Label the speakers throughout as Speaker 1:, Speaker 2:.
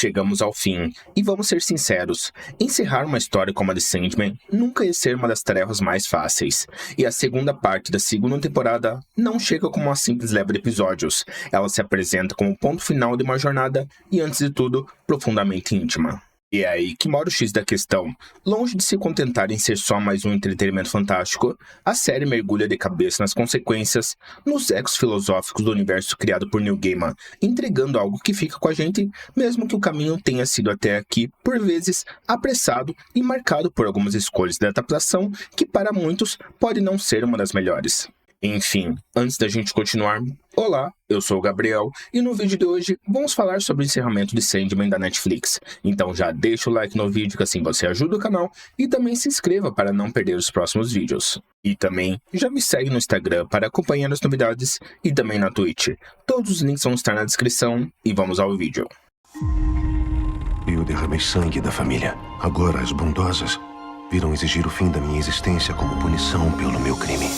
Speaker 1: Chegamos ao fim, e vamos ser sinceros, encerrar uma história como a de Sandman nunca ia ser uma das tarefas mais fáceis, e a segunda parte da segunda temporada não chega como uma simples leva de episódios, ela se apresenta como o ponto final de uma jornada e, antes de tudo, profundamente íntima. E é aí que mora o X da questão. Longe de se contentar em ser só mais um entretenimento fantástico, a série mergulha de cabeça nas consequências, nos ecos filosóficos do universo criado por Neil Gaiman, entregando algo que fica com a gente, mesmo que o caminho tenha sido até aqui, por vezes, apressado e marcado por algumas escolhas de adaptação que para muitos pode não ser uma das melhores. Enfim, antes da gente continuar, olá, eu sou o Gabriel e no vídeo de hoje vamos falar sobre o encerramento de Sandman da Netflix. Então já deixa o like no vídeo que assim você ajuda o canal e também se inscreva para não perder os próximos vídeos. E também já me segue no Instagram para acompanhar as novidades e também na Twitch. Todos os links vão estar na descrição e vamos ao vídeo.
Speaker 2: Eu derramei sangue da família. Agora as bondosas virão exigir o fim da minha existência como punição pelo meu crime.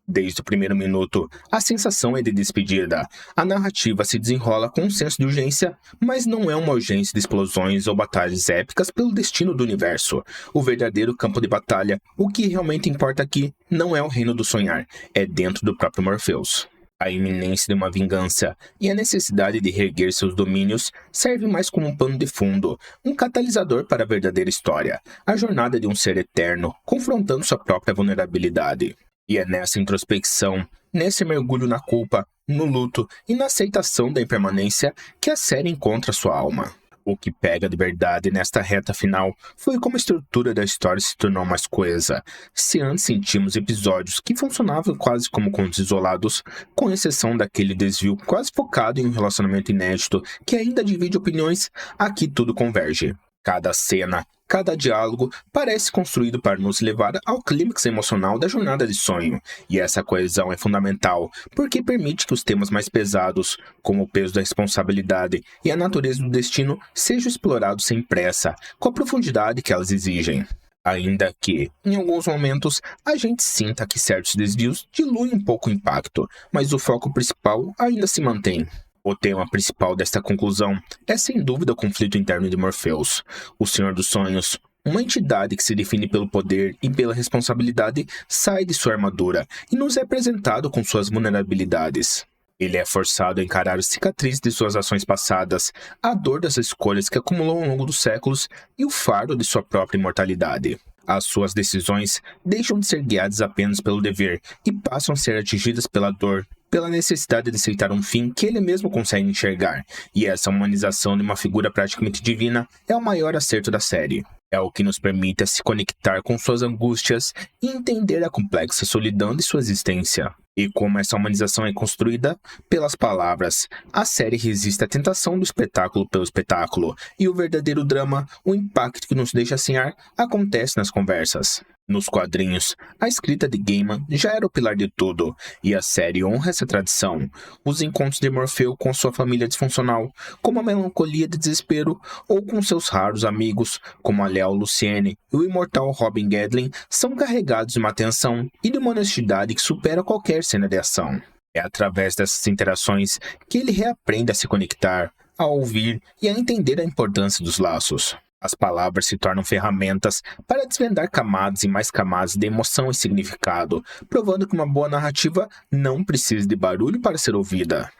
Speaker 1: Desde o primeiro minuto, a sensação é de despedida. A narrativa se desenrola com um senso de urgência, mas não é uma urgência de explosões ou batalhas épicas pelo destino do universo. O verdadeiro campo de batalha, o que realmente importa aqui, não é o reino do sonhar, é dentro do próprio Morpheus. A iminência de uma vingança e a necessidade de reerguer seus domínios servem mais como um pano de fundo, um catalisador para a verdadeira história, a jornada de um ser eterno, confrontando sua própria vulnerabilidade. E é nessa introspecção, nesse mergulho na culpa, no luto e na aceitação da impermanência que a série encontra sua alma. O que pega de verdade nesta reta final foi como a estrutura da história se tornou mais coesa. Se antes sentimos episódios que funcionavam quase como contos isolados, com exceção daquele desvio quase focado em um relacionamento inédito que ainda divide opiniões, aqui tudo converge. Cada cena, cada diálogo parece construído para nos levar ao clímax emocional da jornada de sonho, e essa coesão é fundamental, porque permite que os temas mais pesados, como o peso da responsabilidade e a natureza do destino, sejam explorados sem pressa, com a profundidade que elas exigem. Ainda que, em alguns momentos, a gente sinta que certos desvios diluem um pouco o impacto, mas o foco principal ainda se mantém. O tema principal desta conclusão é sem dúvida o conflito interno de Morpheus, o Senhor dos Sonhos. Uma entidade que se define pelo poder e pela responsabilidade sai de sua armadura e nos é apresentado com suas vulnerabilidades. Ele é forçado a encarar as cicatrizes de suas ações passadas, a dor das escolhas que acumulou ao longo dos séculos e o fardo de sua própria imortalidade. As suas decisões deixam de ser guiadas apenas pelo dever e passam a ser atingidas pela dor, pela necessidade de aceitar um fim que ele mesmo consegue enxergar, e essa humanização de uma figura praticamente divina é o maior acerto da série. É o que nos permite se conectar com suas angústias e entender a complexa solidão de sua existência. E como essa humanização é construída pelas palavras, a série resiste à tentação do espetáculo pelo espetáculo, e o verdadeiro drama, o impacto que nos deixa sem ar, acontece nas conversas. Nos quadrinhos, a escrita de Gaiman já era o pilar de tudo, e a série honra essa tradição. Os encontros de Morpheus com sua família disfuncional, como a melancolia de desespero, ou com seus raros amigos, como a leal Lucienne e o imortal Robin Gedlin, são carregados de uma atenção e de uma honestidade que supera qualquer cena de ação. É através dessas interações que ele reaprende a se conectar, a ouvir e a entender a importância dos laços. As palavras se tornam ferramentas para desvendar camadas e mais camadas de emoção e significado, provando que uma boa narrativa não precisa de barulho para ser ouvida.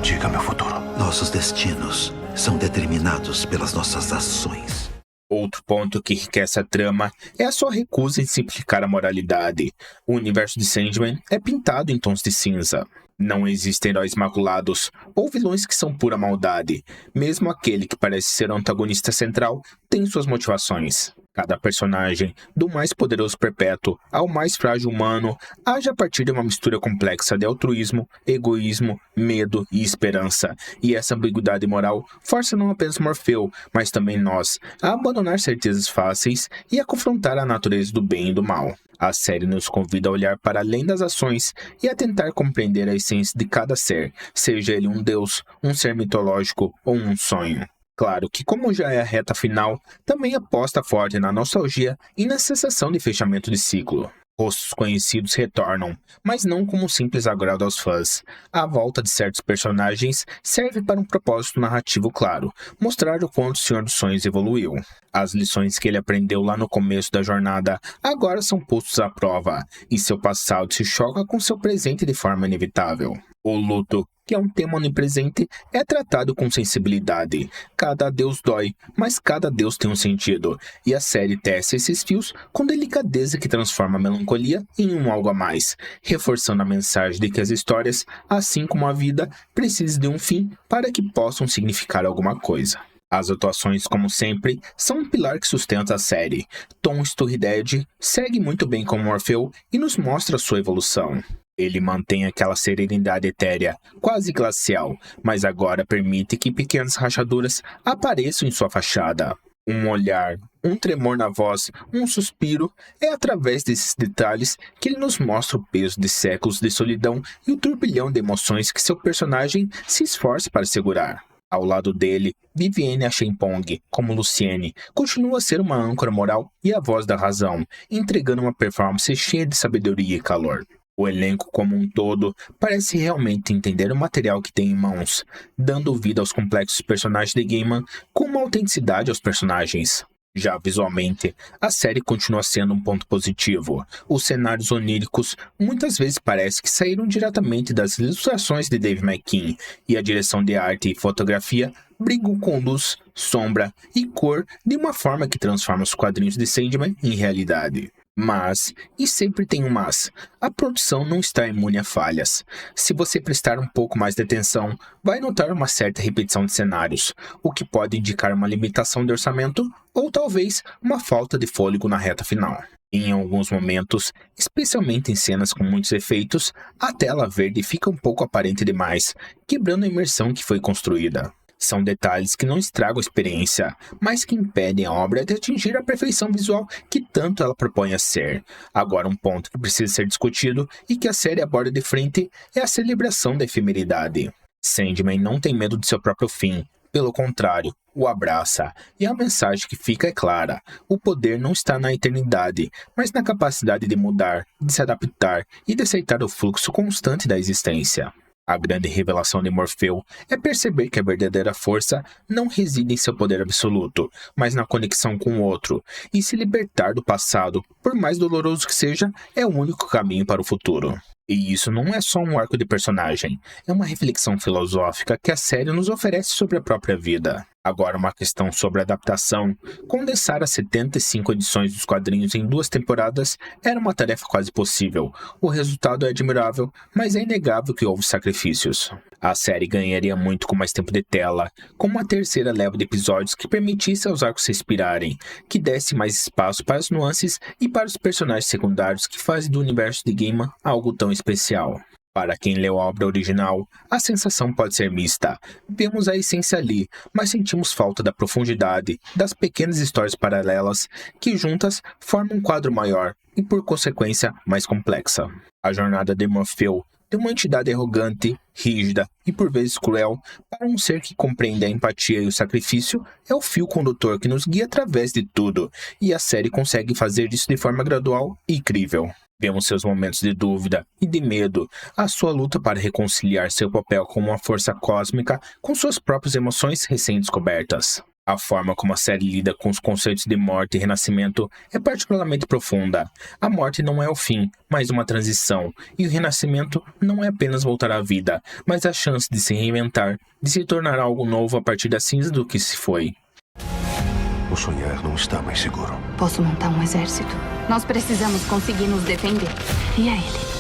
Speaker 2: Diga meu futuro.
Speaker 3: Nossos destinos são determinados pelas nossas ações.
Speaker 1: Outro ponto que enriquece a trama é a sua recusa em simplificar a moralidade. O universo de Sandman é pintado em tons de cinza. Não existem heróis maculados ou vilões que são pura maldade. Mesmo aquele que parece ser o antagonista central tem suas motivações. Cada personagem, do mais poderoso perpétuo ao mais frágil humano, age a partir de uma mistura complexa de altruísmo, egoísmo, medo e esperança. E essa ambiguidade moral força não apenas Morpheus, mas também nós, a abandonar certezas fáceis e a confrontar a natureza do bem e do mal. A série nos convida a olhar para além das ações e a tentar compreender a essência de cada ser, seja ele um deus, um ser mitológico ou um sonho. Claro que, como já é a reta final, também aposta forte na nostalgia e na sensação de fechamento de ciclo. Rostos conhecidos retornam, mas não como um simples agrado aos fãs. A volta de certos personagens serve para um propósito narrativo claro, mostrar o quanto o Senhor dos Sonhos evoluiu. As lições que ele aprendeu lá no começo da jornada agora são postos à prova, e seu passado se choca com seu presente de forma inevitável. O luto, que é um tema onipresente, é tratado com sensibilidade. Cada adeus dói, mas cada adeus tem um sentido, e a série tece esses fios com delicadeza que transforma a melancolia em um algo a mais, reforçando a mensagem de que as histórias, assim como a vida, precisam de um fim para que possam significar alguma coisa. As atuações, como sempre, são um pilar que sustenta a série. Tom Sturridge segue muito bem como Morfeu e nos mostra sua evolução. Ele mantém aquela serenidade etérea, quase glacial, mas agora permite que pequenas rachaduras apareçam em sua fachada. Um olhar, um tremor na voz, um suspiro, é através desses detalhes que ele nos mostra o peso de séculos de solidão e o turbilhão de emoções que seu personagem se esforça para segurar. Ao lado dele, Vivienne Acheampong, como Lucienne, continua a ser uma âncora moral e a voz da razão, entregando uma performance cheia de sabedoria e calor. O elenco como um todo parece realmente entender o material que tem em mãos, dando vida aos complexos personagens de Gaiman com uma autenticidade aos personagens. Já visualmente, a série continua sendo um ponto positivo. Os cenários oníricos muitas vezes parece que saíram diretamente das ilustrações de Dave McKean, e a direção de arte e fotografia brigam com luz, sombra e cor de uma forma que transforma os quadrinhos de Sandman em realidade. Mas, e sempre tem um mas, a produção não está imune a falhas. Se você prestar um pouco mais de atenção, vai notar uma certa repetição de cenários, o que pode indicar uma limitação de orçamento ou talvez uma falta de fôlego na reta final. Em alguns momentos, especialmente em cenas com muitos efeitos, a tela verde fica um pouco aparente demais, quebrando a imersão que foi construída. São detalhes que não estragam a experiência, mas que impedem a obra de atingir a perfeição visual que tanto ela propõe a ser. Agora, um ponto que precisa ser discutido e que a série aborda de frente é a celebração da efemeridade. Sandman não tem medo de seu próprio fim. Pelo contrário, o abraça, e a mensagem que fica é clara: o poder não está na eternidade, mas na capacidade de mudar, de se adaptar e de aceitar o fluxo constante da existência. A grande revelação de Morfeu é perceber que a verdadeira força não reside em seu poder absoluto, mas na conexão com o outro, e se libertar do passado, por mais doloroso que seja, é o único caminho para o futuro. E isso não é só um arco de personagem, é uma reflexão filosófica que a série nos oferece sobre a própria vida. Agora, uma questão sobre adaptação. Condensar as 75 edições dos quadrinhos em 2 temporadas era uma tarefa quase possível. O resultado é admirável, mas é inegável que houve sacrifícios. A série ganharia muito com mais tempo de tela, com uma terceira leva de episódios que permitisse aos arcos se inspirarem, que desse mais espaço para as nuances e para os personagens secundários que fazem do universo de Gaiman algo tão especial. Para quem leu a obra original, a sensação pode ser mista. Vemos a essência ali, mas sentimos falta da profundidade, das pequenas histórias paralelas, que juntas formam um quadro maior e, por consequência, mais complexa. A jornada de Morfeu, de uma entidade arrogante, rígida e por vezes cruel, para um ser que compreende a empatia e o sacrifício, é o fio condutor que nos guia através de tudo, e a série consegue fazer isso de forma gradual e incrível. Vemos seus momentos de dúvida e de medo, a sua luta para reconciliar seu papel como uma força cósmica com suas próprias emoções recém-descobertas. A forma como a série lida com os conceitos de morte e renascimento é particularmente profunda. A morte não é o fim, mas uma transição, e o renascimento não é apenas voltar à vida, mas a chance de se reinventar, de se tornar algo novo a partir da cinza do que se foi.
Speaker 2: O sonhar não está mais seguro.
Speaker 4: Posso montar um exército? Nós precisamos conseguir nos defender. E a ele?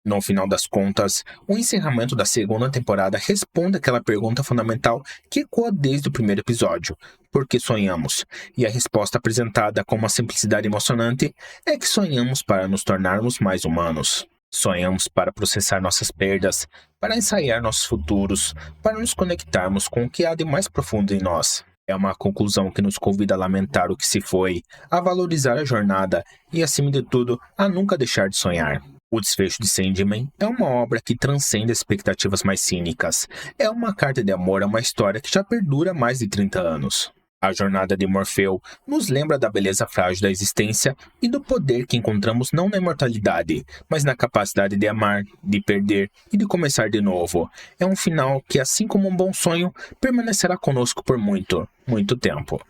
Speaker 1: No final das contas, o encerramento da segunda temporada responde àquela pergunta fundamental que ecoa desde o primeiro episódio: por que sonhamos? E a resposta apresentada com uma simplicidade emocionante é que sonhamos para nos tornarmos mais humanos. Sonhamos para processar nossas perdas, para ensaiar nossos futuros, para nos conectarmos com o que há de mais profundo em nós. É uma conclusão que nos convida a lamentar o que se foi, a valorizar a jornada e, acima de tudo, a nunca deixar de sonhar. O desfecho de Sandman é uma obra que transcende as expectativas mais cínicas. É uma carta de amor a uma história que já perdura há mais de 30 anos. A jornada de Morfeu nos lembra da beleza frágil da existência e do poder que encontramos não na imortalidade, mas na capacidade de amar, de perder e de começar de novo. É um final que, assim como um bom sonho, permanecerá conosco por muito, muito tempo.